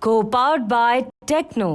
Co-powered by Techno।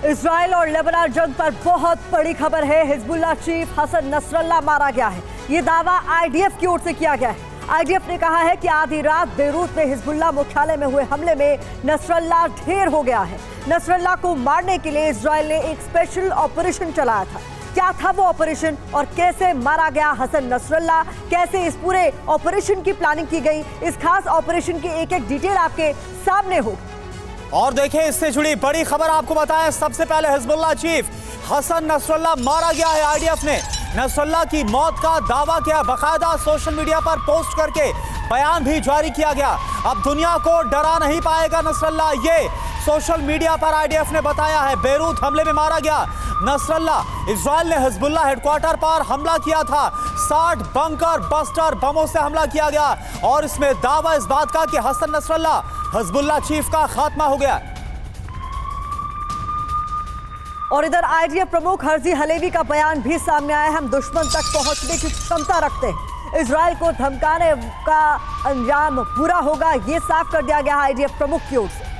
Israel और Lebanon जंग पर बहुत बड़ी खबर है। हिजबुल्लाह चीफ हसन नसरल्लाह मारा गया है। ये दावा आईडीएफ की ओर से किया गया है। आईडीएफ ने कहा है कि आधी रात बेरूत में हिजबुल्लाह मुख्यालय में हुए हमले में नसरल्लाह ढेर हो गया है। नसरल्लाह को मारने के लिए इजराइल ने एक स्पेशल ऑपरेशन चलाया था। क्या था वो ऑपरेशन और कैसे मारा गया हसन नसरल्लाह, कैसे इस पूरे ऑपरेशन की प्लानिंग की गई, इस खास ऑपरेशन की एक एक डिटेल आपके सामने होगी। और देखिए, इससे जुड़ी बड़ी खबर आपको बताएं। सबसे पहले हिजबुल्लाह चीफ हसन नसरल्लाह मारा गया है। आईडीएफ ने नसरल्लाह की मौत का दावा किया, बाकायदा सोशल मीडिया पर पोस्ट करके बयान भी जारी किया गया। अब दुनिया को डरा नहीं पाएगा नसरल्लाह, ये सोशल मीडिया पर आईडीएफ ने बताया है। बेरूत हमले में मारा गया नसरल्लाह। इजराइल ने हिजबुल्लाह हेडक्वार्टर पर हमला किया था। 60 बंकर बस्टर बमों से हमला किया गया और इसमें दावा इस बात का कि हसन नसरल्लाह हिजबुल्लाह चीफ का खात्मा हो गया। और इधर आईडीएफ प्रमुख हर्जी हलेवी का बयान भी सामने आया है। हम दुश्मन तक पहुंचने की क्षमता रखते हैं, इजराइल को धमकाने का अंजाम बुरा होगा, ये साफ कर दिया गया आईडीएफ प्रमुख की ओर से।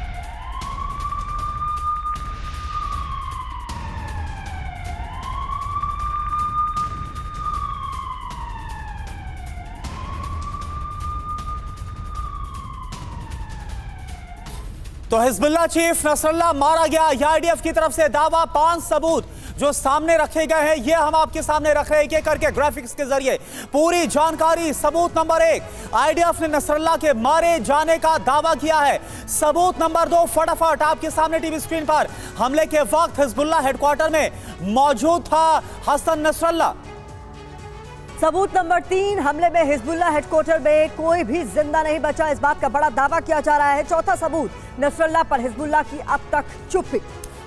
तो हिजबुल्लाह चीफ नसरल्लाह मारा गया, आईडीएफ की तरफ से दावा। 5 सबूत जो सामने रखे गए हैं, ये हम आपके सामने रख रहे हैं एक एक करके ग्राफिक्स के जरिए पूरी जानकारी। सबूत नंबर 1, आईडीएफ ने नसरल्लाह के मारे जाने का दावा किया है। सबूत नंबर 2, फटाफट आपके सामने टीवी स्क्रीन पर, हमले के वक्त हिजबुल्लाह हेडक्वार्टर में मौजूद था हसन नसरल्लाह। सबूत नंबर 3, हमले में हिजबुल्लाह हेडक्वार्टर में कोई भी जिंदा नहीं बचा, इस बात का बड़ा दावा किया जा रहा है। चौथा सबूत, नसरल्लाह पर हिजबुल्लाह की अब तक चुप्पी।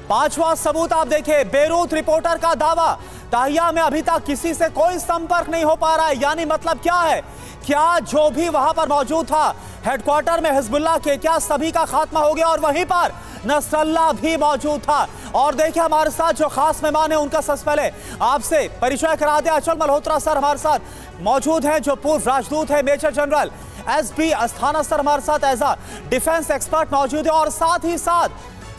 5वां सबूत आप देखें, बेरूत रिपोर्टर का दावा, ताहिया में अभी तक किसी से कोई संपर्क नहीं हो पा रहा है। यानी मतलब क्या है, क्या जो भी वहां पर मौजूद था हेडक्वार्टर में हिजबुल्लाह के, क्या सभी का खात्मा हो गया और वहीं पर नसरल्लाह भी मौजूद था। और देखिए, हमारे साथ जो खास मेहमान है उनका सबसे पहले आपसे परिचय करा दिया। अचल मल्होत्रा सर हमारे साथ मौजूद हैं, जो पूर्व राजदूत है, major general SB Asthana sir हमारे साथ एज अ डिफेंस एक्सपर्ट मौजूद है। और साथ ही साथ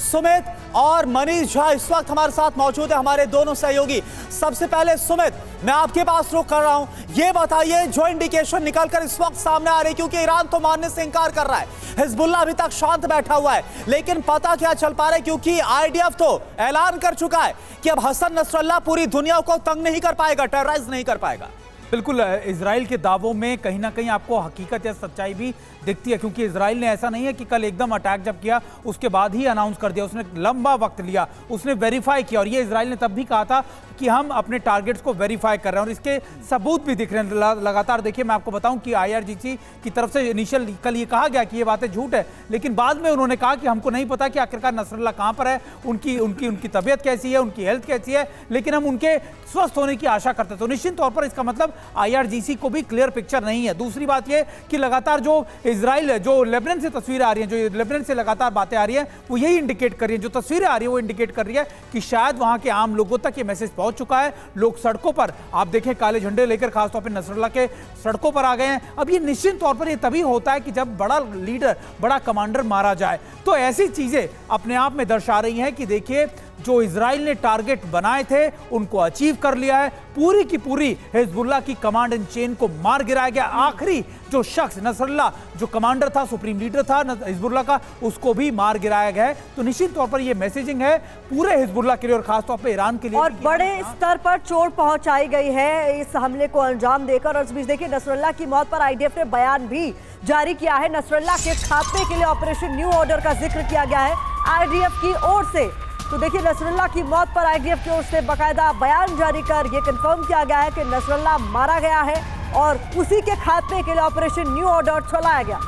सुमित और मनीष झा इस वक्त हमारे साथ मौजूद है, हमारे दोनों सहयोगी। सबसे पहले सुमित, मैं आपके पास रुक कर रहा हूं, ये बताइए जो इंडिकेशन निकलकर इस वक्त सामने आ रही, क्योंकि ईरान तो मानने से इनकार कर रहा है, हिजबुल्लाह अभी तक शांत बैठा हुआ है, लेकिन पता क्या चल पा रहा है, क्योंकि आईडीएफ तो ऐलान कर चुका है कि अब हसन नसरल्लाह पूरी दुनिया को तंग नहीं कर पाएगा, टेरराइज नहीं कर पाएगा। बिल्कुल, इजराइल के दावों में कहीं ना कहीं आपको हकीकत या सच्चाई भी दिखती है, क्योंकि इजराइल ने ऐसा नहीं है कि कल एकदम अटैक जब किया उसके बाद ही अनाउंस कर दिया, उसने लंबा वक्त लिया, उसने वेरीफाई किया। और ये इजराइल ने तब भी कहा था कि हम अपने टारगेट्स को वेरीफाई कर रहे हैं और इसके सबूत भी दिख रहे हैं लगातार। देखिए, मैं आपको बताऊं कि आईआरजीसी की तरफ से इनिशियल कल ये कहा गया कि ये बातें झूठ है, लेकिन बाद में उन्होंने कहा कि हमको नहीं पता कि आखिरकार नसरल्लाह कहां पर है, उनकी तबीयत कैसी है, उनकी हेल्थ कैसी है, लेकिन हम उनके स्वस्थ होने की आशा करते हैं। तो निश्चित तौर पर इसका मतलब आईआरजीसी को भी क्लियर पिक्चर नहीं है। दूसरी बात यह कि लगातार जो इजराइल, जो लेबनान से तस्वीरें आ रही हैं, जो लेबनान से लगातार बातें आ रही हैं, वो यही इंडिकेट कर रही है, जो तस्वीरें आ रही है वो इंडिकेट कर रही है कि शायद वहां के आम लोगों तक ये मैसेज पहुंच चुका है। लोग सड़कों पर, आप देखें, काले झंडे लेकर खासतौर पर नसरल्लाह के सड़कों पर आ गए हैं। अब ये निश्चित तौर पर ये तभी होता है कि जब बड़ा लीडर, बड़ा कमांडर मारा जाए, तो ऐसी चीजें अपने आप में दर्शा रही हैं कि देखिए, जो इजराइल ने टारगेट बनाए थे उनको अचीव कर लिया है। पूरी की पूरी हिजबुल्लाह की कमांड एंड चेन को मार गिराया गया। आखिरी जो शख्स नसरल्लाह, जो कमांडर था, सुप्रीम लीडर था हिजबुल्लाह का, उसको भी मार गिराया गया है। तो निश्चित तौर पर यह मैसेजिंग है पूरे हिजबुल्लाह के लिए और खासतौर पर ईरान के लिए। और बड़े स्तर पर चोट पहुंचाई गई है इस हमले को अंजाम देकर। और इस बीच देखिए, नसरल्लाह की मौत पर आईडीएफ ने बयान भी जारी किया है। नसरल्लाह के खात्मे के लिए ऑपरेशन न्यू ऑर्डर का जिक्र किया गया है आईडीएफ की ओर से। तो देखिए, नसरल्लाह की मौत पर आईडीएफ की ओर से बाकायदा बयान जारी कर यह कंफर्म किया गया है कि नसरल्लाह मारा गया है और उसी के खात्मे के लिए ऑपरेशन न्यू ऑर्डर चलाया गया।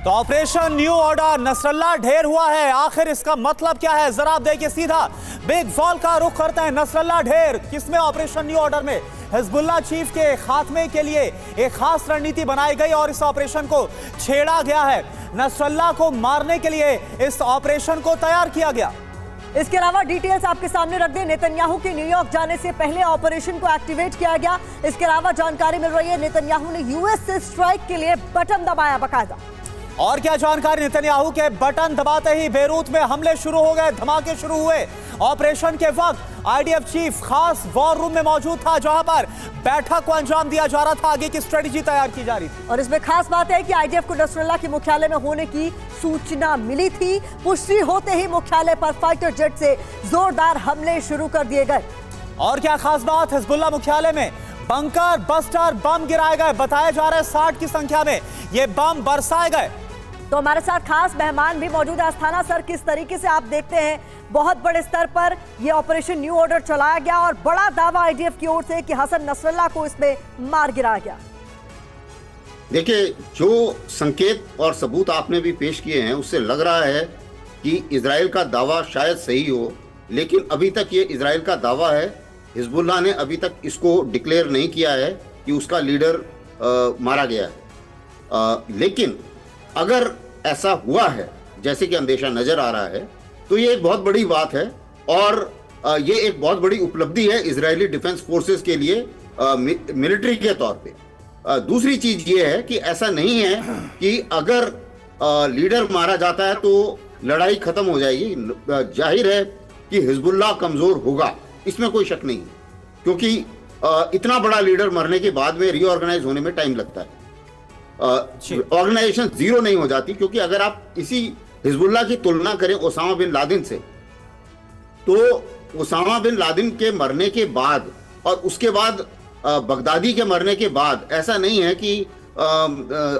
तो ऑपरेशन न्यू ऑर्डर, नसरल्लाह ढेर हुआ है, आखिर इसका मतलब क्या है, जरा आप देखिए। सीधा बिग वॉल का रुख करते हैं। नसरल्लाह ढेर किसमें? ऑपरेशन न्यू ऑर्डर में। हिजबुल्लाह चीफ के खात्मे के लिए एक खास रणनीति बनाई गई और इस ऑपरेशन को छेड़ा गया है। नसरल्लाह को मारने के लिए इस ऑपरेशन को तैयार किया गया। इसके अलावा डिटेल्स आपके सामने रख दें। नेतन्याहू के न्यूयॉर्क जाने से पहले ऑपरेशन को एक्टिवेट किया गया। इसके अलावा जानकारी मिल रही है नेतन्याहू ने यूएस से स्ट्राइक के लिए बटन दबाया बाकायदा। और क्या जानकारी, नेतन्याहू के बटन दबाते ही बेरूत में हमले शुरू हो गए, धमाके शुरू हुए। ऑपरेशन के वक्त आईडीएफ चीफ खास वॉर रूम में मौजूद था, जहां पर बैठक को अंजाम दिया जा रहा था, आगे की स्ट्रेटेजी तैयार की जा रही थी। और इसमें खास बात है कि आईडीएफ को नसरल्ला के मुख्यालय में होने की सूचना मिली थी। पुष्टि होते ही मुख्यालय पर फाइटर जेट से जोरदार हमले शुरू कर दिए गए। और क्या खास बात, हिजबुल्लाह मुख्यालय में बंकर बस्टर बम गिराए गए, बताया जा रहा है 60 की संख्या में ये बम बरसाए गए। तो हमारे साथ खास मेहमान भी मौजूद है। अस्थाना सर, किस तरीके से आप देखते हैं बहुत बड़े स्तर पर यह ऑपरेशन न्यू ऑर्डर चलाया गया और बड़ा दावा आईडीएफ की ओर से कि हसन नसरल्ला को इसमें मार गिराया गया? देखिए, जो संकेत और सबूत आपने भी पेश किए हैं उससे लग रहा है कि इजराइल का दावा शायद सही हो, लेकिन अभी तक ये इजराइल का दावा है। हिजबुल्लाह ने अभी तक इसको डिक्लेयर नहीं किया है कि उसका लीडर मारा गया है। लेकिन अगर ऐसा हुआ है जैसे कि अंदेशा नजर आ रहा है तो ये एक बहुत बड़ी बात है और ये एक बहुत बड़ी उपलब्धि है इजरायली डिफेंस फोर्सेस के लिए मिलिट्री के तौर पे। दूसरी चीज ये है कि ऐसा नहीं है कि अगर लीडर मारा जाता है तो लड़ाई खत्म हो जाएगी। जाहिर है कि हिजबुल्लाह कमजोर होगा, इसमें कोई शक नहीं, क्योंकि इतना बड़ा लीडर मरने के बाद में रीऑर्गेनाइज होने में टाइम लगता है। ऑर्गेनाइजेशन जीरो नहीं हो जाती, क्योंकि अगर आप इसी हिजबुल्लाह की तुलना करें ओसामा बिन लादेन से, तो ओसामा बिन लादेन के मरने के बाद और उसके बाद बगदादी के मरने के बाद ऐसा नहीं है कि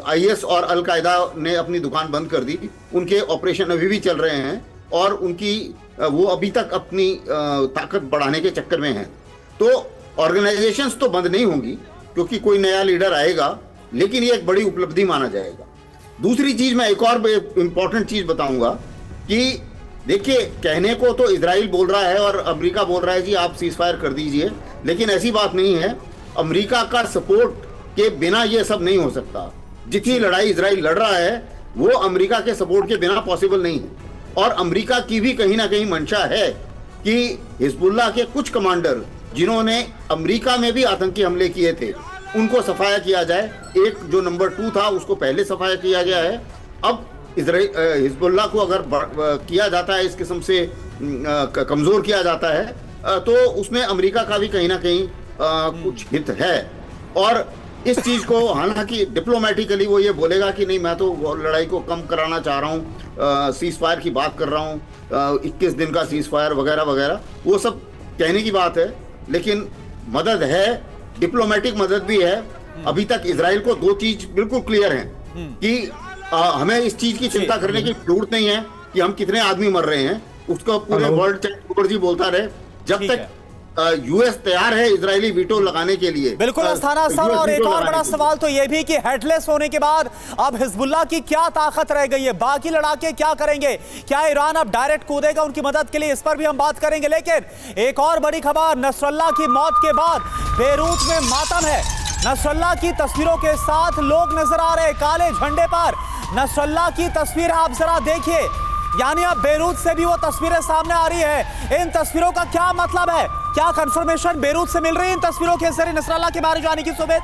आईएस और अल कायदा ने अपनी दुकान बंद कर दी। उनके ऑपरेशन अभी भी चल रहे हैं और उनकी वो अभी तक अपनी ताकत बढ़ाने के चक्कर में हैं। तो ऑर्गेनाइजेशंस तो बंद नहीं होंगी क्योंकि कोई नया लीडर आएगा, लेकिन ये एक बड़ी उपलब्धि माना जाएगा। दूसरी चीज, मैं एक और इंपॉर्टेंट चीज बताऊंगा कि देखिए, कहने को तो इजराइल बोल रहा है और अमेरिका बोल रहा है जी आप सीज फायर कर दीजिए, लेकिन ऐसी बात नहीं है। अमेरिका का सपोर्ट के बिना ये सब नहीं हो सकता। जितनी लड़ाई इजराइल लड़ रहा है वो अमेरिका के सपोर्ट के बिना पॉसिबल नहीं है। और अमेरिका की भी कहीं ना कहीं मंशा है कि हिजबुल्लाह के कुछ कमांडर जिन्होंने अमेरिका में भी आतंकी हमले किए थे उनको सफाया किया जाए। एक जो नंबर 2 था उसको पहले सफाया किया गया है। अब हिजबुल्लाह को अगर किया जाता है, इस किस्म से कमजोर किया जाता है, तो उसमें अमेरिका का भी कहीं ना कहीं कुछ हित है। और इस चीज को हालांकि डिप्लोमेटिकली वो ये बोलेगा कि नहीं, मैं तो लड़ाई को कम कराना चाह रहा हूँ, सीज फायर की बात कर रहा हूँ, 21 दिन का सीज फायर वगैरह वगैरह, वो सब कहने की बात है। लेकिन मदद है, डिप्लोमेटिक मदद भी है। अभी तक इजराइल को 2 चीज बिल्कुल क्लियर हैं कि हमें इस चीज की चिंता करने की जरूरत नहीं है कि हम कितने आदमी मर रहे हैं। उसको पूरे वर्ल्ड चाहे जी बोलता रहे, जब तक यूएस तैयार है इजरायली वीटो लगाने के लिए। बिल्कुल अस्थाना सर, और एक और बड़ा सवाल तो यह भी कि हेडलेस होने के बाद अब हिजबुल्लाह की क्या ताकत रह गई है, बाकी लड़ाके क्या करेंगे, क्या ईरान अब डायरेक्ट कूदेगा उनकी मदद के लिए, इस पर भी हम बात करेंगे। लेकिन एक और बड़ी खबर, नसरल्लाह की मौत के बाद बेरूत में मातम है। नसरल्लाह की तस्वीरों के साथ लोग नजर आ रहे काले झंडे पर। नसरल्लाह की तस्वीर आप जरा देखिए, यानी अब बेरूत से भी वो तस्वीरें सामने आ रही है। इन तस्वीरों का क्या मतलब है, क्या कंफर्मेशन बेरूत से मिल रही है इन तस्वीरों के जरिए नसरल्लाह के बारे जाने की? सुबेद,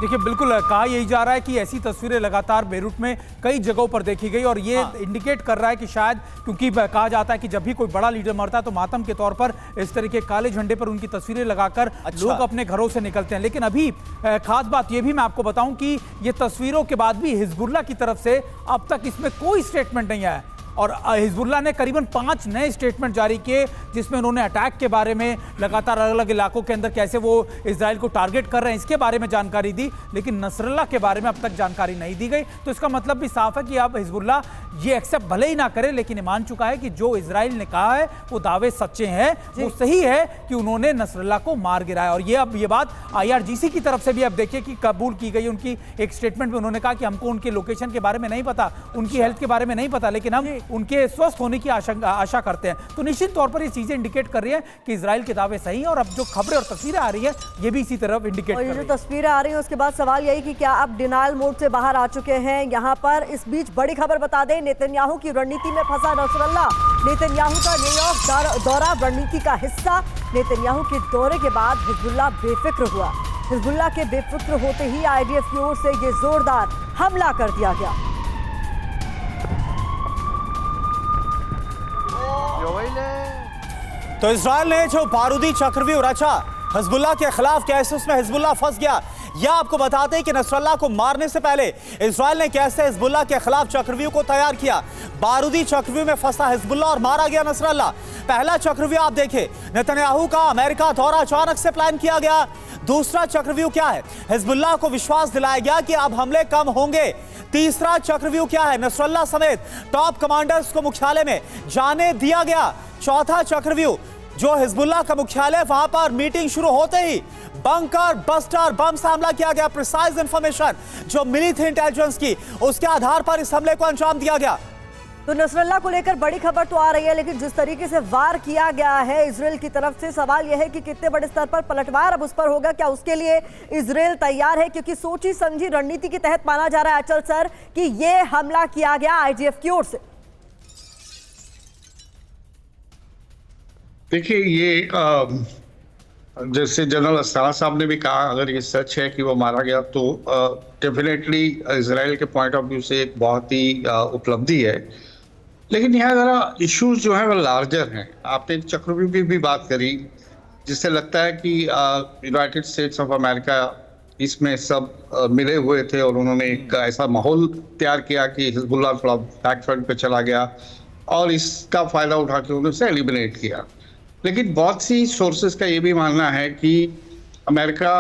देखिए, बिल्कुल कहा यही जा रहा है कि ऐसी तस्वीरें लगातार बेरूत में कई जगहों पर देखी गई और ये इंडिकेट कर रहा है कि शायद, क्योंकि कहा जाता है कि जब भी कोई बड़ा लीडर मरता है तो मातम के तौर पर इस तरह के काले झंडे पर उनकी तस्वीरें लगाकर लोग अपने घरों से निकलते हैं। लेकिन अभी खास बात यह भी मैं आपको बताऊं कि ये तस्वीरों के बाद भी हिजबुल्लाह की तरफ से अब तक इसमें कोई स्टेटमेंट नहीं आया और हिजबुल्लाह ने करीबन 5 नए स्टेटमेंट जारी किए, जिसमें उन्होंने अटैक के बारे में, लगातार अलग अलग इलाकों के अंदर कैसे वो इजराइल को टारगेट कर रहे हैं, इसके बारे में जानकारी दी। लेकिन नसरल्लाह के बारे में अब तक जानकारी नहीं दी गई। तो इसका मतलब भी साफ है कि अब हिजबुल्लाह ये एक्सेप्ट भले ही ना करे, लेकिन ये मान चुका है कि जो इजराइल ने कहा है वो दावे सच्चे हैं, वो सही है कि उन्होंने नसरल्लाह को मार गिराया। और ये अब ये बात IRGC की तरफ से भी अब देखिए कि कबूल की गई। उनकी एक स्टेटमेंट में उन्होंने कहा कि हमको उनके लोकेशन के बारे में नहीं पता, उनकी हेल्थ के बारे में नहीं पता, लेकिन हम उनके स्वस्थ होने की आशा करते हैं। तो निश्चित तौर पर ये चीजें इंडिकेट कर रही है कि इजराइल के दावे सही हैं और अब जो खबरें और तस्वीरें आ रही है ये भी इसी तरफ इंडिकेट कर रही है। जो तस्वीरें आ रही हैं उसके बाद सवाल यही कि क्या अब डिनायल मोड से बाहर आ चुके हैं यहाँ पर। इस बीच बड़ी खबर बता दें, नेतन्याहू की रणनीति में फंसा नसरल्लाह। नेतन्याहू का न्यूयॉर्क दौरा रणनीति का हिस्सा। नेतन्याहू के दौरे के बाद हिजबुल्लाह बेफिक्र हुआ। हिजबुल्लाह के बेफिक्र होते ही IDF की ओर से ये जोरदार हमला कर दिया गया। तो इजराइल ने जो बारूदी चक्रव्यूह रचा हिजबुल्लाह के खिलाफ, कैसे उसमें हिजबुल्लाह फंस गया, यह आपको बताते हैं कि नसरल्लाह को मारने से पहले इजराइल ने कैसे हिजबुल्लाह के खिलाफ चक्रव्यूह को तैयार किया। बारूदी चक्रव्यूह में फंसा हिजबुल्लाह और मारा गया नसरल्लाह। पहला चक्रव्यूह आप देखें, नेतन्याहू का अमेरिका दौरा अचानक से प्लान किया गया। दूसरा चक्रव्यूह क्या है, हिजबुल्लाह को विश्वास दिलाया गया कि अब हमले कम होंगे। तीसरा चक्रव्यूह क्या है, नसरल्लाह समेत टॉप कमांडर्स को मुख्यालय में जाने दिया गया। चौथा चक्रव्यूह, जो हिजबुल्लाह का मुख्यालय, वहां पर मीटिंग शुरू होते ही बंकर बस्टर बम से हमला किया गया। प्रिसाइज इंफॉर्मेशन जो मिली थी इंटेलिजेंस की, उसके आधार पर इस हमले को अंजाम दिया गया। तो नसरल्लाह को लेकर बड़ी खबर तो आ रही है, लेकिन जिस तरीके से वार किया गया है इजराइल की तरफ से, सवाल यह है कि कितने बड़े स्तर पर पलटवार अब उस पर होगा। क्या उसके लिए इजराइल तैयार है? क्योंकि सोची समझी रणनीति के तहत माना जा रहा है अचल सर कि ये हमला किया गया आईडीएफ की ओर से। देखिए, ये जैसे जनरल अस्सार साहब ने भी कहा, अगर ये सच है कि वो मारा गया तो डेफिनेटली इजराइल के पॉइंट ऑफ व्यू से एक बहुत ही उपलब्धि है। लेकिन यहाँ ज़रा इश्यूज जो है वो लार्जर हैं। आपने एक चक्रव्यूह की भी बात करी, जिससे लगता है कि यूनाइटेड स्टेट्स ऑफ अमेरिका इसमें सब मिले हुए थे और उन्होंने एक ऐसा माहौल तैयार किया कि हिजबुल्लाह थोड़ा बैक फ्रंट पे चला गया और इसका फ़ायदा उठा के उन्होंने उसे एलिमिनेट किया। लेकिन बहुत सी सोर्सेज का ये भी मानना है कि अमेरिका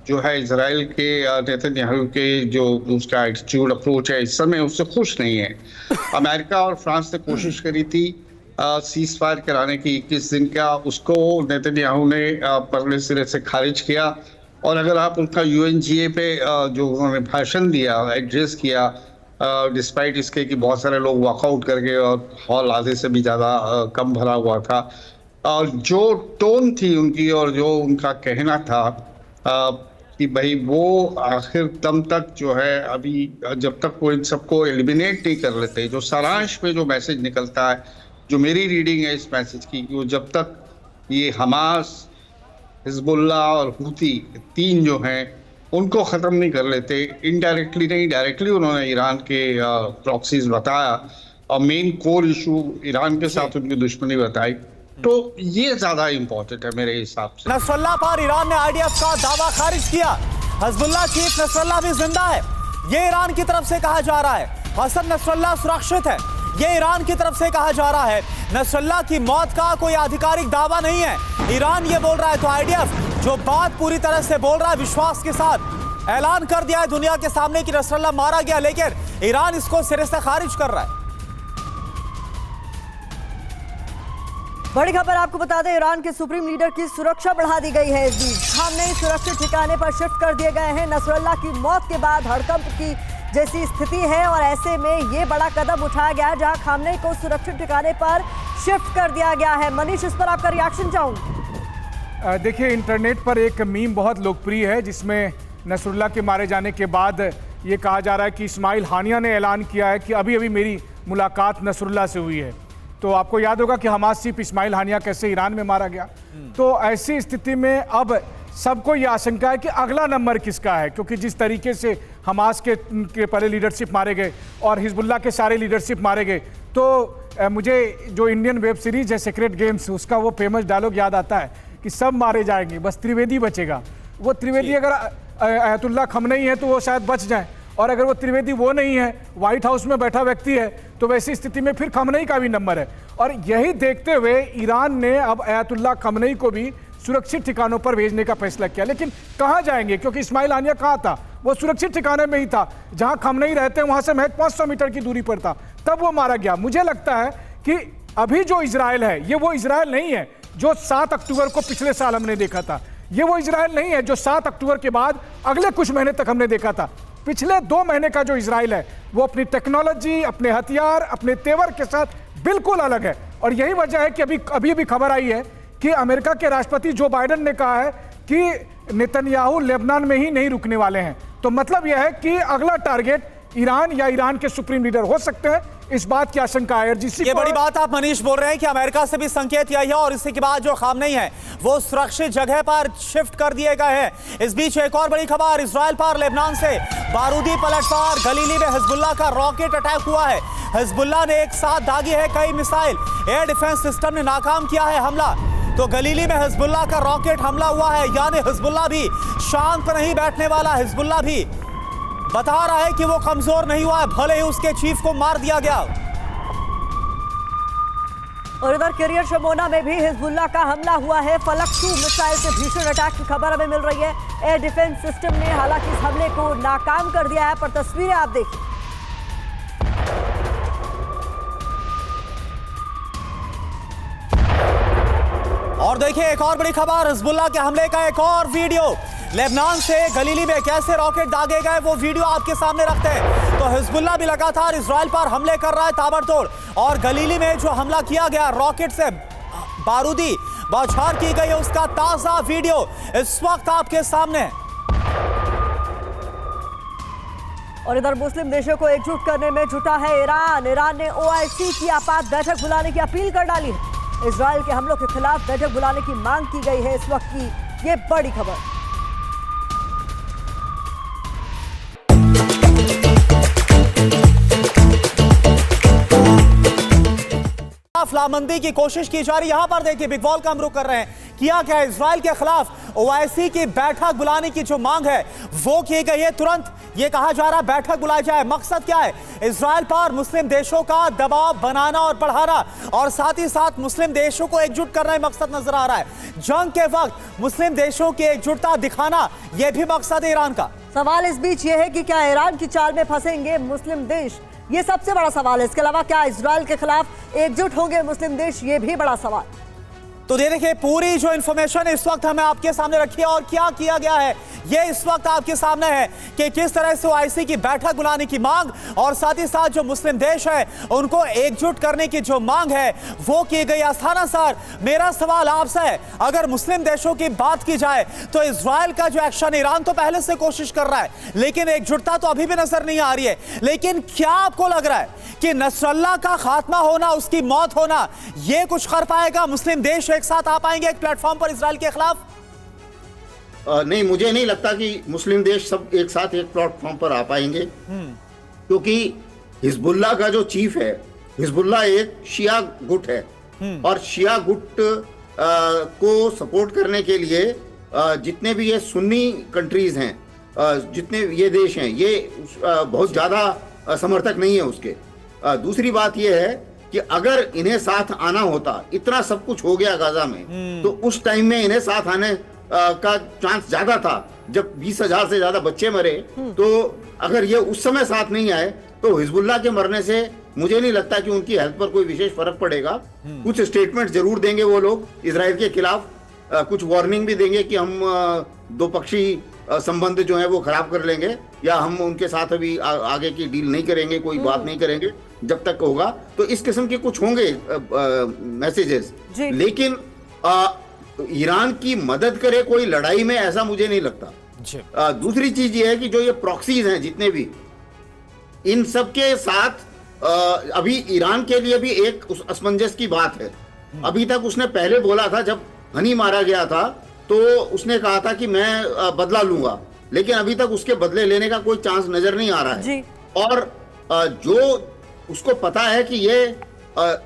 जो है इजराइल के नेतन्याहू के जो उसका एटीट्यूड अप्रोच है इस समय उससे खुश नहीं है। अमेरिका और फ्रांस ने कोशिश करी थी सीज फायर कराने की 21 दिन का, उसको नेतन्याहू ने पहले सिरे से खारिज किया। और अगर आप उनका UNGA पे जो उन्होंने भाषण दिया, एड्रेस किया, डिस्पाइट इसके कि बहुत सारे लोग वॉकआउट कर गए और हॉल आधे से भी ज़्यादा कम भरा हुआ था, और जो टोन थी उनकी और जो उनका कहना था कि भाई वो आखिर दम तक जो है अभी जब तक वो इन सबको एलिमिनेट नहीं कर लेते, जो सारांश में जो मैसेज निकलता है, जो मेरी रीडिंग है इस मैसेज की, कि वो जब तक ये हमास, हिजबुल्लाह और हूती तीन जो हैं उनको ख़त्म नहीं कर लेते, इनडायरेक्टली नहीं डायरेक्टली उन्होंने ईरान के प्रॉक्सीज बताया और मेन कोर इशू ईरान के साथ उनकी दुश्मनी बताई, तो ये ज्यादा इंपॉर्टेंट है मेरे हिसाब से। नसरल्लाह पर ईरान ने आईडीएफ का दावा खारिज किया। हिजबुल्लाह चीफ नसरल्लाह भी जिंदा है, ये ईरान की तरफ से कहा जा रहा है। हसन नसरल्लाह सुरक्षित है, ये ईरान की तरफ से कहा जा रहा है। नसरल्लाह की मौत का कोई आधिकारिक दावा नहीं है, ईरान ये बोल रहा है। तो आईडीएफ जो बात पूरी तरह से बोल रहा है, विश्वास के साथ ऐलान कर दिया है दुनिया के सामने कि नसरल्लाह मारा गया, लेकिन ईरान इसको सिरे से खारिज कर रहा है। बड़ी खबर आपको बता दें, ईरान के सुप्रीम लीडर की सुरक्षा बढ़ा दी गई है। इस बीच खामनेई सुरक्षित ठिकाने पर शिफ्ट कर दिए गए हैं। नसरल्लाह की मौत के बाद हड़कंप की जैसी स्थिति है और ऐसे में ये बड़ा कदम उठाया गया है जहां खामनेई को सुरक्षित ठिकाने पर शिफ्ट कर दिया गया है। मनीष, इस पर आपका रिएक्शन चाहूंगा। देखिए, इंटरनेट पर एक मीम बहुत लोकप्रिय है जिसमें नसरुल्लाह के मारे जाने के बाद ये कहा जा रहा है कि इस्माइल हानिया ने ऐलान किया है कि अभी अभी मेरी मुलाकात नसरुल्लाह से हुई है। तो आपको याद होगा कि हमास चीफ इस्माइल हानिया कैसे ईरान में मारा गया। तो ऐसी स्थिति में अब सबको ये आशंका है कि अगला नंबर किसका है, क्योंकि जिस तरीके से हमास के पहले लीडरशिप मारे गए और हिजबुल्लाह के सारे लीडरशिप मारे गए, तो मुझे जो इंडियन वेब सीरीज है सीक्रेट गेम्स, उसका वो फेमस डायलॉग याद आता है कि सब मारे जाएंगे, बस त्रिवेदी बचेगा। वो त्रिवेदी अगर अयतुल्लाह खमनेई है तो वो शायद बच जाए, और अगर वो त्रिवेदी वो नहीं है, व्हाइट हाउस में बैठा व्यक्ति है, तो वैसी स्थिति में फिर खमनेई का भी नंबर है। और यही देखते हुए ईरान ने अब अयतुल्लाह खमनेई को भी सुरक्षित ठिकानों पर भेजने का फैसला किया। लेकिन कहाँ जाएंगे, क्योंकि इस्माइल हानिया कहाँ था, वो सुरक्षित ठिकाने में ही था जहाँ खमनेई रहते हैं, वहाँ से महज 500 मीटर की दूरी पर था, तब वो मारा गया। मुझे लगता है कि अभी जो इजराइल है ये वो इजराइल नहीं है जो 7 अक्टूबर को पिछले साल हमने देखा था। ये वो इजराइल नहीं है जो 7 अक्टूबर के बाद अगले कुछ महीने तक हमने देखा था। पिछले 2 महीने का जो इजराइल है वो अपनी टेक्नोलॉजी, अपने हथियार, अपने तेवर के साथ बिल्कुल अलग है। और यही वजह है कि अभी खबर आई है कि अमेरिका के राष्ट्रपति जो बाइडेन ने कहा है कि नेतन्याहू लेबनान में ही नहीं रुकने वाले हैं। तो मतलब यह है कि अगला टारगेट ईरान या ईरान के सुप्रीम लीडर हो सकते हैं, इस बात की आशंका है। ये बड़ी बात आप मनीष बोल रहे हैं कि अमेरिका से भी संकेत यही है और इसी के बाद जो खामनेई है वो सुरक्षित जगह पर शिफ्ट कर दिए गए हैं। इस बीच एक और बड़ी खबर, इजराइल पर लेबनान से बारूदी पलटवार, गलीली में हिजबुल्लाह का रॉकेट अटैक हुआ है। हिजबुल्लाह ने एक साथ दागी है कई मिसाइल, एयर डिफेंस सिस्टम ने नाकाम किया है हमला। तो गलीली में हिजबुल्लाह का रॉकेट हमला हुआ है, यानी हिजबुल्लाह भी शांत नहीं बैठने वाला। हिजबुल्लाह भी बता रहा है कि वो कमजोर नहीं हुआ है, भले ही उसके चीफ को मार दिया गया। और इधर करियर शमोना में भी हिजबुल्लाह का हमला हुआ है। फलक 2 मिसाइल से भीषण अटैक की खबर हमें मिल रही है। एयर डिफेंस सिस्टम ने हालांकि इस हमले को नाकाम कर दिया है, पर तस्वीरें आप देखिए। और देखिए एक और बड़ी खबर, हिजबुल्लाह के हमले का एक और वीडियो। लेबनान से गलीली में कैसे रॉकेट दागे गए वो वीडियो आपके सामने रखते हैं। तो हिजबुल्लाह भी लगातार इजराइल पर हमले कर रहा है ताबड़तोड़, और गलीली में जो हमला किया गया रॉकेट से बारूदी बौछार की गई है उसका ताजा वीडियो इस वक्त आपके सामने। और इधर मुस्लिम देशों को एकजुट करने में जुटा है ईरान। ईरान ने OIC की आपात बैठक बुलाने की अपील कर डाली है। इजराइल के हमलों के खिलाफ बैठक बुलाने की मांग की गई है। इस वक्त की ये बड़ी खबर। लामंदी की कोशिश की जा रही। यहां पर देखिए बिग वॉल का हम रुख कर रहे हैं। किया क्या, इजराइल के खिलाफ OIC की बैठक बुलाने की जो मांग है वो की गई है। तुरंत ये कहा जा रहा है बैठक बुलाई जाए। मकसद क्या है? इजराइल पर मुस्लिम देशों का दबाव बनाना और बढ़ाना, और साथ ही साथ मुस्लिम देशों को एकजुट करना ही मकसद नजर आ रहा है। जंग के वक्त मुस्लिम देशों की एकजुटता दिखाना यह भी मकसद है ईरान का। सवाल इस बीच ये है कि क्या ईरान की चाल में फंसेंगे मुस्लिम देश? ये सबसे बड़ा सवाल है। इसके अलावा क्या इजराइल के खिलाफ एकजुट होंगे मुस्लिम देश? ये भी बड़ा सवाल। तो ये देखिए पूरी जो इंफॉर्मेशन इस वक्त हमें आपके सामने रखी है और क्या किया गया है ये इस वक्त आपके सामने है कि किस तरह से OIC की बैठक बुलाने की मांग और साथ ही साथ जो मुस्लिम देश है उनको एकजुट करने की जो मांग है वो की गई। आस्थाना सर, मेरा सवाल आपसे है, अगर मुस्लिम देशों की बात की जाए तो इजराइल का जो एक्शन, ईरान तो पहले से कोशिश कर रहा है लेकिन एकजुटता तो अभी भी नजर नहीं आ रही है, लेकिन क्या आपको लग रहा है कि नसरल्लाह का खात्मा होना, उसकी मौत होना, ये कुछ कर पाएगा? मुस्लिम देश एक साथ आ पाएंगे एक प्लेटफॉर्म पर इजराइल के खिलाफ? नहीं, मुझे नहीं लगता कि मुस्लिम देश सब एक साथ एक प्लेटफॉर्म पर आ पाएंगे, क्योंकि हिजबुल्लाह का जो चीफ है, हिजबुल्लाह एक शिया गुट है और शिया गुट को सपोर्ट करने के लिए जितने भी ये सुन्नी कंट्रीज हैं, जितने ये देश हैं, ये बहुत ज्यादा समर्थक नहीं है उसके। दूसरी बात ये है कि अगर इन्हें साथ आना होता, इतना सब कुछ हो गया गाजा में, तो उस टाइम में इन्हें साथ आने का चांस ज्यादा था। जब 20,000 से ज्यादा बच्चे मरे, तो अगर ये उस समय साथ नहीं आए तो हिजबुल्लाह के मरने से मुझे नहीं लगता कि उनकी हेल्थ पर कोई विशेष फर्क पड़ेगा। कुछ स्टेटमेंट जरूर देंगे वो लोग इजराइल के खिलाफ, कुछ वार्निंग भी देंगे कि हम दो पक्षी संबंध जो है वो खराब कर लेंगे, या हम उनके साथ अभी आगे की डील नहीं करेंगे, कोई बात नहीं करेंगे जब तक होगा। तो इस किस्म के कुछ होंगे मैसेजेस, लेकिन ईरान की मदद करे कोई लड़ाई में, ऐसा मुझे नहीं लगता। दूसरी चीज ये है कि जो ये प्रॉक्सीज हैं जितने भी, इन सब के साथ अभी ईरान के लिए भी एक असमंजस की बात है। अभी तक उसने पहले बोला था, जब हनी मारा गया था तो उसने कहा था कि मैं बदला लूंगा, लेकिन अभी तक उसके बदले लेने का कोई चांस नजर नहीं आ रहा है। और जो उसको पता है कि ये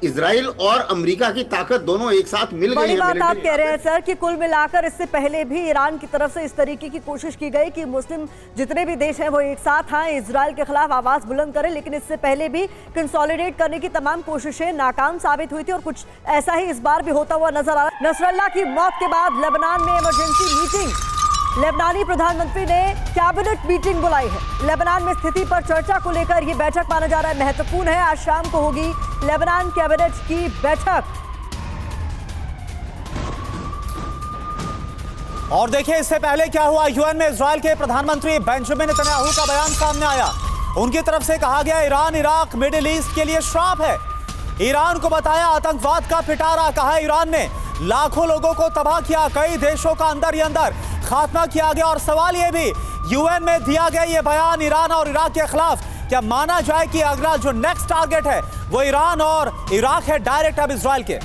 इजराइल और अमेरिका की ताकत दोनों एक साथ मिल गई है। बड़ी बात आप कह रहे हैं सर कि कुल मिलाकर इससे पहले भी ईरान की तरफ से इस तरीके की कोशिश की गई कि मुस्लिम जितने भी देश हैं वो एक साथ आए, इजराइल के खिलाफ आवाज बुलंद करें, लेकिन इससे पहले भी कंसोलिडेट करने की तमाम कोशिशें नाकाम साबित हुई थी और कुछ ऐसा ही इस बार भी होता हुआ नजर आ रहा है। नसरल्लाह की मौत के बाद लेबनान में इमरजेंसी मीटिंग, लेबनानी प्रधानमंत्री ने कैबिनेट मीटिंग बुलाई है। लेबनान में स्थिति पर चर्चा को लेकर यह बैठक माना जा रहा है महत्वपूर्ण है। आज शाम को होगी लेबनान कैबिनेट की बैठक। और देखिए इससे पहले क्या हुआ, यूएन में इजराइल के प्रधानमंत्री बेंजामिन नेतन्याहू का बयान सामने आया। उनकी तरफ से कहा गया ईरान इराक मिडिल ईस्ट के लिए श्राप है। ईरान को बताया आतंकवाद का पिटारा। कहा ईरान ने लाखों लोगों को तबाह किया, कई देशों का अंदर ही अंदर खात्मा किया गया। और सवाल यह भी, यूएन में दिया गया यह बयान ईरान और इराक के खिलाफ क्या माना जाए कि अगला जो नेक्स्ट टारगेट है वो ईरान और इराक है, डायरेक्ट अब इजराइल के?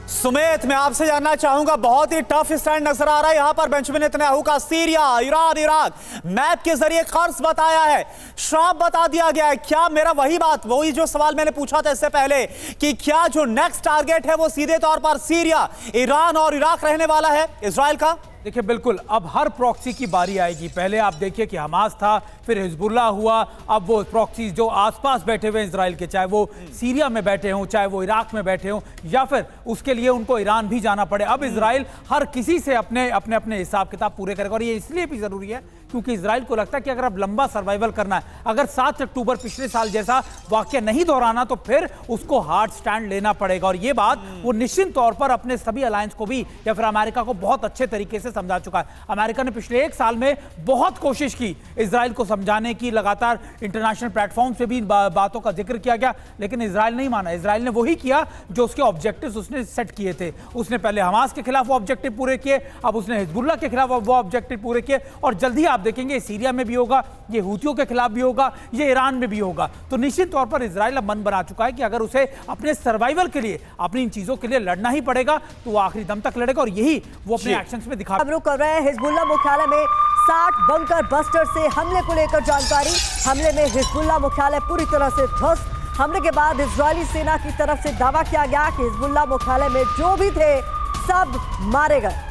सुमेत, मैं आपसे जानना चाहूंगा, बहुत ही टफ स्टैंड नजर आ रहा है यहां पर बेंजामिन नेतन्याहू का। सीरिया, ईरान, इराक मैप के जरिए कर्ज बताया है, श्राप बता दिया गया है। क्या मेरा वही जो सवाल मैंने पूछा था इससे पहले कि क्या जो नेक्स्ट टारगेट है वो सीधे तौर पर सीरिया, ईरान और इराक रहने वाला है इजराइल का? देखिए बिल्कुल, अब हर प्रॉक्सी की बारी आएगी। पहले आप देखिए कि हमास था, फिर हिजबुल्लाह हुआ, अब वो प्रॉक्सी जो आसपास बैठे हुए इजराइल के, चाहे वो सीरिया में बैठे हों, चाहे वो इराक में बैठे हों, या फिर उसके लिए उनको ईरान भी जाना पड़े। अब इजराइल हर किसी से अपने अपने हिसाब किताब पूरे करेगा, और ये इसलिए भी जरूरी है क्योंकि इजराइल को लगता है कि अगर अब लंबा सर्वाइवल करना है, अगर 7 अक्टूबर पिछले साल जैसा वाकया नहीं दोहराना, तो फिर उसको हार्ड स्टैंड लेना पड़ेगा। और ये बात वो निश्चित तौर पर अपने सभी अलायंस को भी या फिर अमेरिका को बहुत अच्छे तरीके से समझा चुका है। अमेरिका ने पिछले 1 साल में बहुत कोशिश की इजराइल को समझाने की, लगातार इंटरनेशनल प्लेटफॉर्म से भी बातों का जिक्र किया गया, लेकिन इजराइल नहीं माना। इजराइल ने वही किया जो उसके ऑब्जेक्टिव्स उसने सेट किए थे। उसने पहले हमास के खिलाफ वो ऑब्जेक्टिव पूरे किए, अब उसने हिजबुल्लाह के खिलाफ वो ऑब्जेक्टिव पूरे किए, और जल्दी आप देखेंगे सीरिया में भी होगा, ये हूतियों के खिलाफ भी होगा, ये ईरान में भी होगा। तो निश्चित तौर पर इजराइल अब मन बना चुका है कि अगर उसे अपने सर्वाइवल के लिए, अपनी इन चीजों के लिए लड़ना ही पड़ेगा, तो वो आखिरी दम तक लड़ेगा, और यही वो अपने एक्शंस में दिखा। हम लोग कर रहे हैं हिजबुल्लाह मुख्यालय में 60 बंकर बस्टर से हमले को लेकर जानकारी। हमले में हिजबुल्लाह मुख्यालय पूरी तरह से ध्वस्त। हमले के बाद इजरायली सेना की तरफ से दावा किया गया कि हिजबुल्लाह मुख्यालय में जो भी थे सब मारे गए।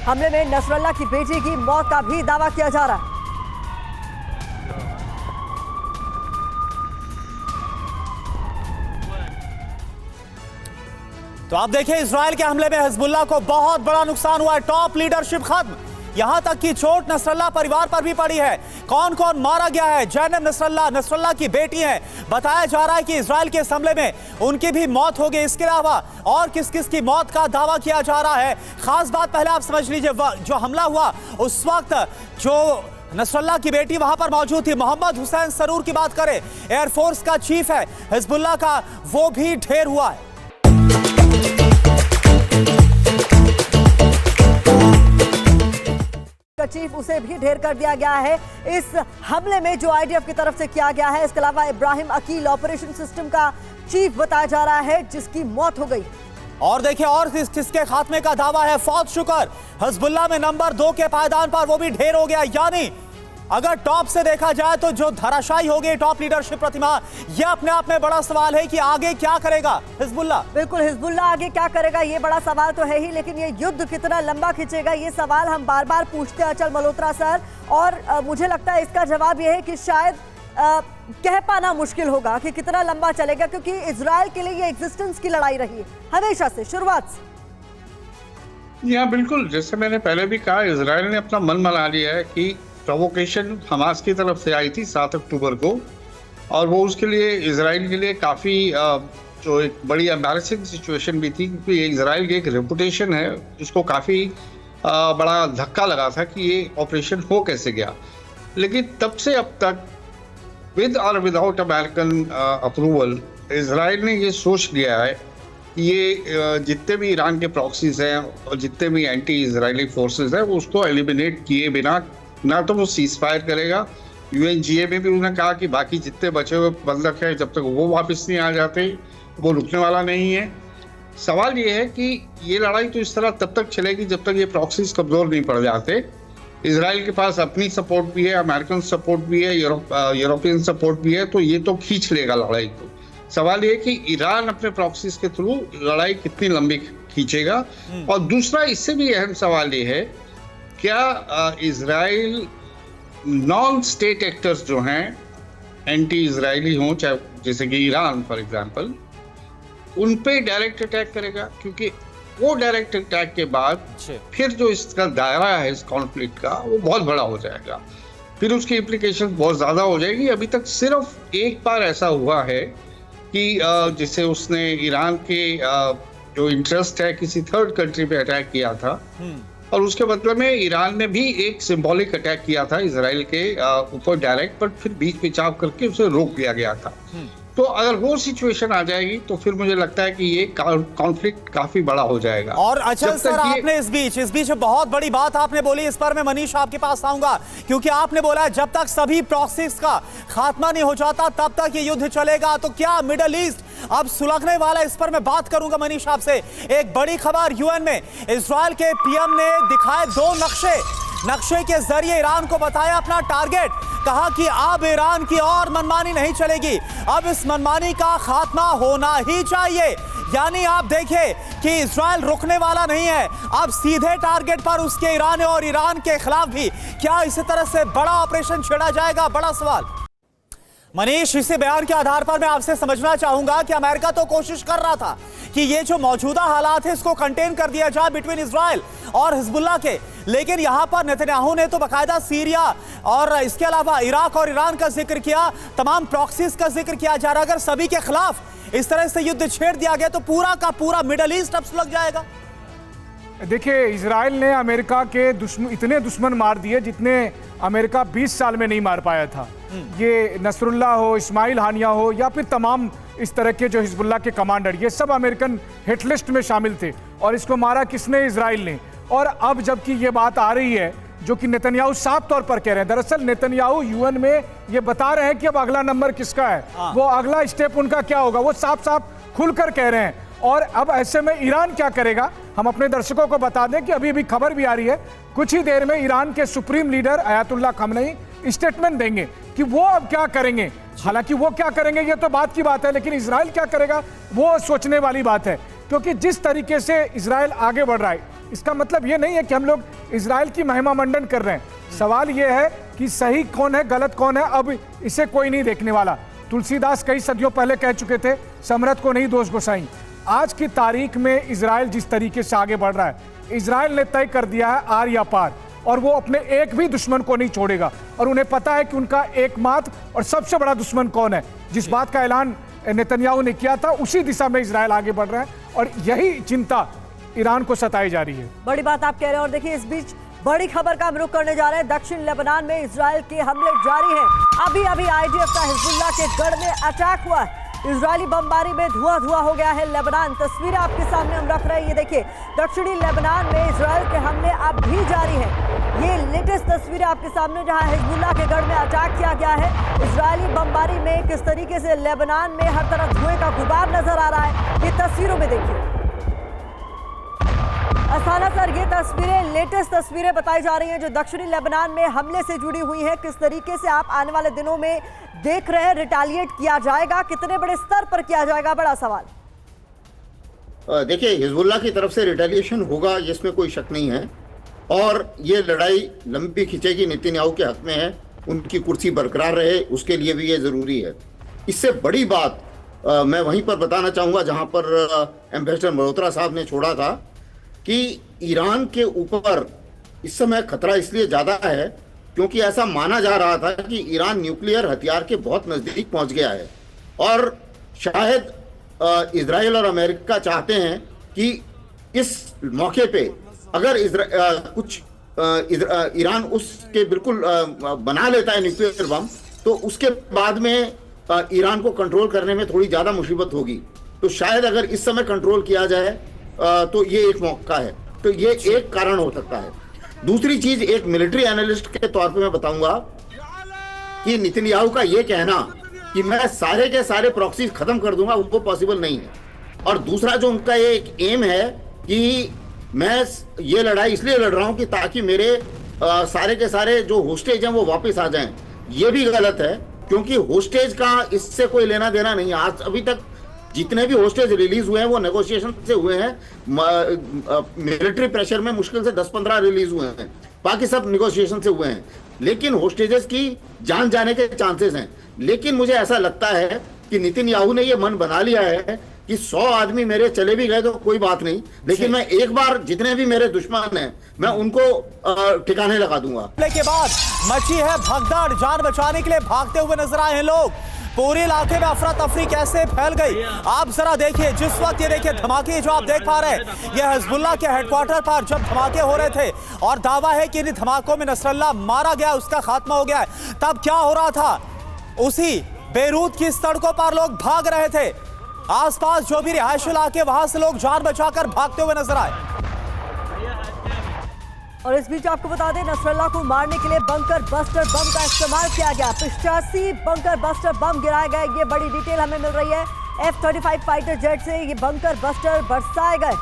हमले में नसरल्लाह की बेटी की मौत का भी दावा किया जा रहा है। तो आप देखिए, इजराइल के हमले में हिजबुल्लाह को बहुत बड़ा नुकसान हुआ है, टॉप लीडरशिप खत्म, यहां तक कि चोट नसरल्लाह परिवार पर भी पड़ी है। कौन कौन मारा गया है? जैनब नसरल्लाह, नसरल्लाह की बेटी है। बताया जा रहा है कि इजराइल के इस हमले में उनकी भी मौत हो गई। इसके अलावा और किस किस की मौत का दावा किया जा रहा है? खास बात पहले आप समझ लीजिए, जो हमला हुआ उस वक्त जो नसरल्लाह की बेटी वहां पर मौजूद थी, मोहम्मद हुसैन सरूर की बात करें, एयरफोर्स का चीफ है हिजबुल्लाह का, वो भी ढेर हुआ है। चीफ, उसे भी ढेर कर दिया गया है इस हमले में जो आईडीएफ की तरफ से किया गया है। इसके अलावा इब्राहिम अकील ऑपरेशन सिस्टम का चीफ बताया जा रहा है, जिसकी मौत हो गई। और देखिए, और किसके खात्मे का दावा है? फौज शुक्र हिजबुल्लाह में नंबर 2 के पायदान पर, वो भी ढेर हो गया। यानी अगर टॉप से देखा जाए तो जो धराशायी हो गई टॉप लीडरशिप प्रतिमा, यह अपने आप में बड़ा सवाल है कि आगे क्या करेगा हिजबुल्लाह। बिल्कुल, हिजबुल्लाह आगे क्या करेगा ये बड़ा सवाल तो है ही, लेकिन ये युद्ध कितना लंबा खींचेगा ये सवाल हम बार बार पूछते हैं अचल मल्होत्रा सर। और मुझे लगता है इसका जवाब ये है कि शायद कह पाना मुश्किल होगा कि कितना लंबा चलेगा, क्योंकि इजराइल के लिए ये एग्जिस्टेंस की लड़ाई रही है हमेशा से, शुरुआत से। या बिल्कुल, जैसे मैंने पहले भी कहा, इजराइल ने अपना मन बना लिया है कि प्रोवोकेशन हमास की तरफ से आई थी 7 अक्टूबर को, और वो उसके लिए इजराइल के लिए काफ़ी जो एक बड़ी एम्बैरेसिंग सिचुएशन भी थी, क्योंकि इजराइल की एक रेपुटेशन है जिसको काफ़ी बड़ा धक्का लगा था कि ये ऑपरेशन हो कैसे गया। लेकिन तब से अब तक विद और विदाउट अमेरिकन अप्रूवल इजराइल ने ये सोच लिया है कि ये जितने भी ईरान के प्रॉक्सीज हैं और जितने भी एंटी इजरायली फोर्सेज हैं उसको एलिमिनेट किए बिना ना तो वो सीज फायर करेगा। यूएनजीए में भी उन्होंने कहा कि बाकी जितने बचे हुए बंधक हैं जब तक वो वापस नहीं आ जाते वो रुकने वाला नहीं है। सवाल ये है कि ये लड़ाई तो इस तरह तब तक चलेगी जब तक ये प्रॉक्सीज कमज़ोर नहीं पड़ जाते। इजराइल के पास अपनी सपोर्ट भी है, अमेरिकन सपोर्ट भी है, यूरोपियन सपोर्ट भी है, तो ये तो खींच लेगा लड़ाई को। सवाल ये है कि ईरान अपने प्रॉक्सीज के थ्रू लड़ाई कितनी लंबी खींचेगा। और दूसरा इससे भी अहम सवाल ये है, क्या इजराइल नॉन स्टेट एक्टर्स जो हैं एंटी इजरायली हों, चाहे जैसे कि ईरान फॉर एग्जांपल, उन पे डायरेक्ट अटैक करेगा? क्योंकि वो डायरेक्ट अटैक के बाद फिर जो इसका दायरा है इस कॉन्फ्लिक्ट का वो बहुत बड़ा हो जाएगा, फिर उसकी इम्प्लीकेशन बहुत ज़्यादा हो जाएगी। अभी तक सिर्फ एक बार ऐसा हुआ है कि जिसे उसने ईरान के जो इंटरेस्ट है किसी थर्ड कंट्री पे अटैक किया था, और उसके बदले में ईरान ने भी एक सिंबॉलिक अटैक किया था इजराइल के ऊपर डायरेक्ट, पर फिर बीच में चाप करके उसे रोक दिया गया था। तो अगर वो सिचुएशन आ जाएगी तो फिर मुझे लगता है कि ये कॉन्फ्लिक्ट काफी बड़ा हो जाएगा। और अचल जब सर, तक ये- आपने इस बीच बहुत बड़ी बात आपने बोली, इस पर मैं मनीष आपके पास आऊंगा, क्योंकि आपने बोला है जब तक सभी प्रॉक्सीज का खात्मा नहीं हो जाता तब तक ये युद्ध चलेगा। तो क्या मिडिल ईस्ट अब सुलगने वाला, इस पर मैं बात करूंगा मनीष आपसे। एक बड़ी खबर, यूएन में इजराइल के पीएम ने दिखाए 2 नक्शे के जरिए ईरान को बताया अपना टारगेट। कहा कि अब ईरान की और मनमानी नहीं चलेगी, अब इस मनमानी का खात्मा होना ही चाहिए। यानी आप देखिए कि इजराइल रुकने वाला नहीं है, अब सीधे टारगेट पर उसके ईरान और ईरान के खिलाफ भी क्या इसी तरह से बड़ा ऑपरेशन छेड़ा जाएगा, बड़ा सवाल। मनीष, इसी बयान के आधार पर मैं आपसे समझना चाहूंगा कि अमेरिका तो कोशिश कर रहा था कि ये जो मौजूदा हालात है इसको कंटेन कर दिया जाए बिटवीन इजराइल और हिजबुल्लाह के, लेकिन यहां पर नेतन्याहू ने तो बाकायदा सीरिया और इसके अलावा इराक और ईरान का जिक्र किया, तमाम प्रॉक्सीज का जिक्र किया जा रहा है। अगर सभी के खिलाफ इस तरह से युद्ध छेड़ दिया गया तो पूरा का पूरा मिडिल ईस्ट अब सुलग जाएगा। देखिए, इजराइल ने अमेरिका के इतने दुश्मन मार दिए जितने अमेरिका 20 साल में नहीं मार पाया था। ये नसरुल्लाह हो, इस्माइल हानिया हो, या फिर तमाम इस तरह के जो हिजबुल्लाह के कमांडर, ये सब अमेरिकन हिट लिस्ट में शामिल थे। और इसको मारा किसने? इजराइल ने। और अब जबकि ये बात आ रही है जो कि नेतन्याहू साफ तौर पर कह रहे हैं, दरअसल नेतन्याहू यूएन में ये बता रहे हैं कि अब अगला नंबर किसका है, वो अगला स्टेप उनका क्या होगा, वो साफ साफ खुलकर कह रहे हैं। और अब ऐसे में ईरान क्या करेगा, हम अपने दर्शकों को बता दें कि अभी खबर भी आ रही है, कुछ ही देर में ईरान के supreme leader Ayatollah Khamenei statement देंगे कि वो अब क्या करेंगे। हालांकि वो क्या करेंगे ये तो बात की बात है, लेकिन इजराइल क्या करेगा वो सोचने वाली बात है। क्योंकि जिस तरीके से इजराइल आगे बढ़ रहा है, इसका मतलब ये नहीं है कि हम लोग इजराइल की महिमा मंडन कर रहे हैं। सवाल ये है कि सही कौन है, गलत कौन है, अब इसे कोई नहीं देखने वाला। तुलसीदास कई सदियों पहले कह चुके थे, समरथ को नहीं दोष गोसाई। आज की तारीख में इजराइल जिस तरीके से आगे बढ़ रहा है, इजराइल ने तय कर दिया है आर या पार, और वो अपने एक भी दुश्मन को नहीं छोड़ेगा। और उन्हें पता है कि उनका एकमात्र और सबसे बड़ा दुश्मन कौन है। जिस बात का ऐलान नेतन्याहू ने किया था उसी दिशा में इजराइल आगे बढ़ रहा है, और यही चिंता ईरान को सताई जा रही है। बड़ी बात आप कह रहे हैं। और देखिए, इस बीच बड़ी खबर का हम रुख करने जा रहे हैं। दक्षिण लेबनान में इजराइल के हमले जारी हैं। अभी आईडीएफ का हिजबुल्लाह के गढ़ में अटैक हुआ है। इजरायली बमबारी में धुआं हो गया है लेबनान। तस्वीरें आपके सामने हम रख रहे हैं। ये देखिए, दक्षिणी लेबनान में इजराइल के हमले अब भी जारी हैं। ये लेटेस्ट तस्वीरें आपके सामने, जहां हिजबुल्लाह के गढ़ में अटैक किया गया है। इजरायली बमबारी में किस तरीके से लेबनान में हर तरफ धुएं का गुबार नजर आ रहा है, ये तस्वीरों में देखिए। अस्थाना सर, ये तस्वीरें लेटेस्ट तस्वीरें बताई जा रही हैं जो दक्षिणी लेबनान में हमले से जुड़ी हुई हैं। किस तरीके से आप आने वाले दिनों में देख रहे हैं, रिटालिएट किया जाएगा, कितने बड़े स्तर पर किया जाएगा, बड़ा सवाल। देखिए, हिजबुल्लाह की तरफ से रिटेलिएशन होगा, इसमें कोई शक नहीं है। और ये लड़ाई लंबी खिंचेगी, नेतन्याहू के हक में है, उनकी कुर्सी बरकरार रहे उसके लिए भी ये जरूरी है। इससे बड़ी बात मैं वहीं पर बताना चाहूँगा जहाँ पर एम्बेसडर मल्होत्रा साहब ने छोड़ा था कि ईरान के ऊपर इस समय खतरा इसलिए ज़्यादा है क्योंकि ऐसा माना जा रहा था कि ईरान न्यूक्लियर हथियार के बहुत नज़दीक पहुंच गया है। और शायद इजराइल और अमेरिका चाहते हैं कि इस मौके पे अगर ईरान उसके बिल्कुल बना लेता है न्यूक्लियर बम, तो उसके बाद में ईरान को कंट्रोल करने में थोड़ी ज़्यादा मुसीबत होगी। तो शायद अगर इस समय कंट्रोल किया जाए तो ये एक मौका है, तो ये एक कारण हो सकता है। दूसरी चीज, एक मिलिट्री एनालिस्ट के तौर पे मैं बताऊंगा कि नेतन्याहू का ये कहना कि मैं सारे के सारे प्रॉक्सीज खत्म कर दूंगा, वो पॉसिबल नहीं है। और दूसरा जो उनका एक एम है कि मैं ये लड़ाई इसलिए लड़ रहा हूं कि ताकि मेरे सारे के सारे जो होस्टेज हैं वो वापस आ जाएं, ये भी गलत है क्योंकि होस्टेज का इससे कोई लेना देना नहीं है। आज अभी तक जितने भी होस्टेज रिलीज हुए हैं वो नेगोशिएशन से हुए हैं, मिलिट्री प्रेशर में मुश्किल से 10-15 रिलीज हुए हैं, बाकी सब नेगोशिएशन से हुए हैं। लेकिन होस्टेजेस की जान जाने के चांसेस हैं। लेकिन मुझे ऐसा लगता है कि नेतन्याहू ने ये मन बना लिया है कि 100 आदमी मेरे चले भी गए तो कोई बात नहीं, लेकिन मैं एक बार जितने भी मेरे दुश्मन हैं मैं उनको ठिकाने लगा दूंगा। के बाद मची है भगदड़, जान बचाने के लिए भागते हुए नजर आए हैं लोग। पूरे इलाके में अफरा तफरी कैसे फैल गई आप जरा देखिए। जिस वक्त ये देखिए धमाके जो आप देख पा रहे हैं, ये हिजबुल्लाह के हेडक्वार्टर पर जब धमाके हो रहे थे और दावा है कि इन धमाकों में नसरल्लाह मारा गया, उसका खात्मा हो गया है, तब क्या हो रहा था? उसी बेरूत की सड़कों पर लोग भाग रहे थे। आसपास जो भी रिहायशी इलाके वहां से लोग जान बचाकर भागते हुए नजर आए। और इस बीच आपको बता दें, नसरल्ला को मारने के लिए बंकर बस्टर बम का इस्तेमाल किया गया। 85 बंकर बस्टर बम गिराए गए, ये बड़ी डिटेल हमें मिल रही है। F-35 फाइटर जेट से ये बंकर बस्टर बरसाए गए।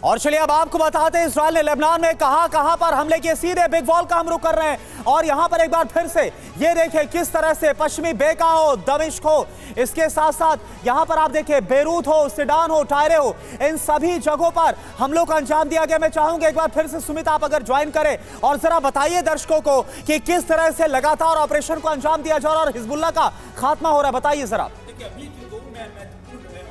और चलिए अब आपको बताते हैं इजराइल ने लेबनान में कहां पर हमले किए। सीधे बिग वॉल का हम रुख कर रहे हैं और यहां पर एक बार फिर से ये देखिए किस तरह से पश्चिमी बेका हो, दमिश्क हो, इसके साथ साथ यहां पर आप देखिए बेरूत हो, सिडान हो, टायरे हो, इन सभी जगहों पर हमलों को अंजाम दिया गया। मैं चाहूंगा एक बार फिर से सुमित आप अगर ज्वाइन करें और जरा बताइए दर्शकों को कि किस तरह से लगातार ऑपरेशन को अंजाम दिया जा रहा है और हिजबुल्लाह का खात्मा हो रहा है, बताइए जरा।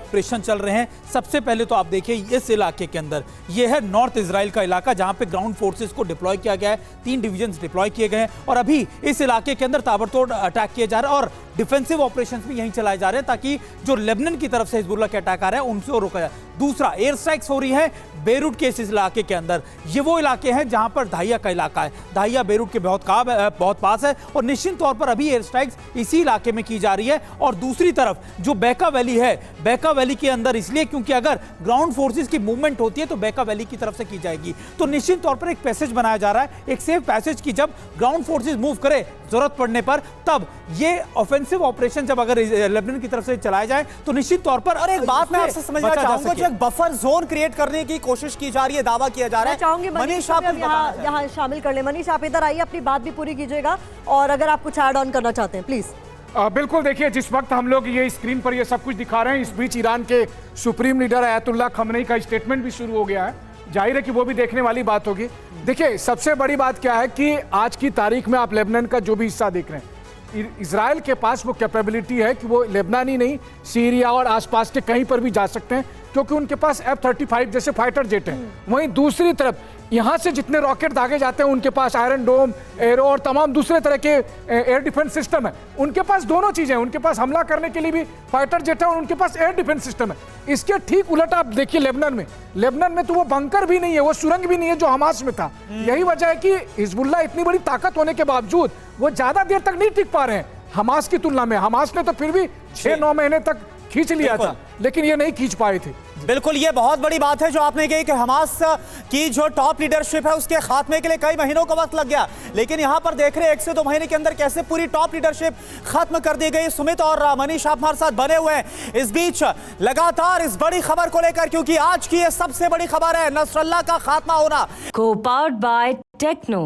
ऑपरेशन चल रहे हैं। सबसे पहले तो आप देखिए इस इलाके के अंदर यह है नॉर्थ इजराइल का इलाका जहां पे ग्राउंड फोर्सेस को डिप्लॉय किया गया है। 3 डिवीजन्स डिप्लॉय किए गए हैं और अभी इस इलाके के अंदर ताबड़तोड़ अटैक किए जा रहे हैं और डिफेंसिव ऑपरेशंस भी यहीं चलाए जा रहे हैं ताकि जो लेबनान की तरफ से हिजबुल्लाह के अटैक आ रहे हैं उनसे रोका जाए। दूसरा, एयर स्ट्राइक्स हो रही है बेरूत के इस इलाके के अंदर। ये वो इलाके हैं जहां पर दाहिया का इलाका है। दाहिया बेरूत के बहुत पास है और निश्चित तौर पर अभी एयर स्ट्राइक्स इसी इलाके में की जा रही है। और दूसरी तरफ जो बेका वैली है, बेका वैली के अंदर इसलिए क्योंकि अगर ग्राउंड फोर्सेस की मूवमेंट होती है तो बेका वैली की तरफ से की जाएगी। तो निश्चित तौर पर एक पैसेज बनाया जा रहा है, एक सेफ पैसेज की जब ग्राउंड फोर्सेस मूव करे जरूरत पड़ने पर, तब ये ऑफेंसिव ऑपरेशन जब अगर लेबनान की तरफ से चलाया जाए तो निश्चित तौर पर। और एक बात मैं आपसे समझना चाहूंगा, जो एक बफर जोन क्रिएट करने की कोशिश की जा रही है, दावा किया जा रहा है। चाहूंगी मनीष आप यहाँ शामिल कर ले। मनीष आप इधर आइए, अपनी बात भी पूरी कीजिएगा और अगर आप कुछ ऐड ऑन करना चाहते हैं प्लीज। बिल्कुल, देखिए जिस वक्त हम लोग ये स्क्रीन पर ये सब कुछ दिखा रहे हैं, इस बीच ईरान के सुप्रीम लीडर अयातुल्लाह खमनेई का स्टेटमेंट भी शुरू हो गया है। जाहिर है कि वो भी देखने वाली बात होगी। देखिए सबसे बड़ी बात क्या है कि आज की तारीख में आप लेबनान का जो भी हिस्सा देख रहे हैं, इजराइल के पास वो कैपेबिलिटी है कि वो लेबनान ही नहीं, सीरिया और आसपास के कहीं पर भी जा सकते हैं क्योंकि उनके पास F-35 जैसे फाइटर जेट हैं। वहीं दूसरी तरफ यहाँ से जितने रॉकेट दागे जाते हैं उनके पास आयरन डोम, एरो और तमाम दूसरे तरह के एयर डिफेंस सिस्टम है। उनके पास दोनों चीजें हैं, उनके पास हमला करने के लिए भी फाइटर जेट है और उनके पास एयर डिफेंस सिस्टम है। इसके ठीक उलट आप देखिए लेबनान में तो वो बंकर भी नहीं है, वो सुरंग भी नहीं है जो हमास में था। यही वजह है कि हिजबुल्लाह इतनी बड़ी ताकत होने के बावजूद वो ज्यादा देर तक नहीं टिक पा रहे हैं हमास की तुलना में। हमास ने तो फिर भी 6-9 महीने तक खींच लिया था, लेकिन ये नहीं खींच पाए थे। बिल्कुल, ये बहुत बड़ी बात है जो आपने कही कि हमास की जो टॉप लीडरशिप है उसके खात्मे के लिए कई महीनों का वक्त लग गया, लेकिन यहां पर देख रहे हैं 1 से 2 महीने के अंदर कैसे पूरी टॉप लीडरशिप खत्म कर दी गई। सुमित और मनीष आप हमारे साथ बने हुए हैं इस बीच लगातार इस बड़ी खबर को लेकर, क्योंकि आज की ये सबसे बड़ी खबर है नसरल्लाह का खात्मा होना। Co-powered by Techno.